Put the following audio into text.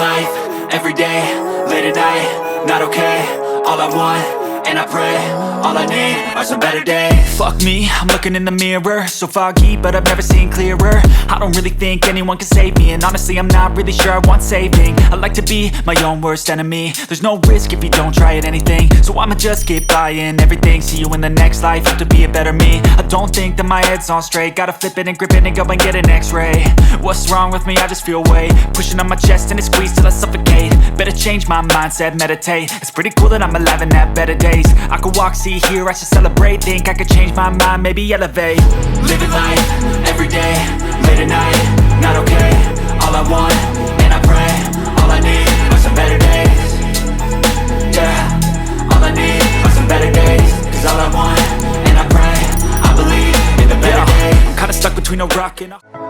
life, every day, late at night, not okay. All I want, and I pray, all I need are some better days. Fuck me, I'm looking in the mirror, so foggy, but I've never seen clearer. I don't really think anyone can save me, and honestly I'm not really sure I want saving. I like to be my own worst enemy. There's no risk if you don't try at anything, so I'ma just keep buying everything. See you in the next life, have to be a better me. I don't think that my head's on straight, gotta flip it and grip it and go and get an x-ray. What's wrong with me? I just feel weight pushing on my chest and it squeezes till I suffocate. Better change my mindset, meditate. It's pretty cool that I'm alive and have better days. I could walk, see, hear, I should celebrate. Think I could change my mind, maybe elevate. Living life, every day, late at night, not okay. All I want, and I pray, all I need are some better days. Yeah, all I need are some better days. Cause all I want, and I pray, I believe in the better days. I'm kinda stuck between a rock and a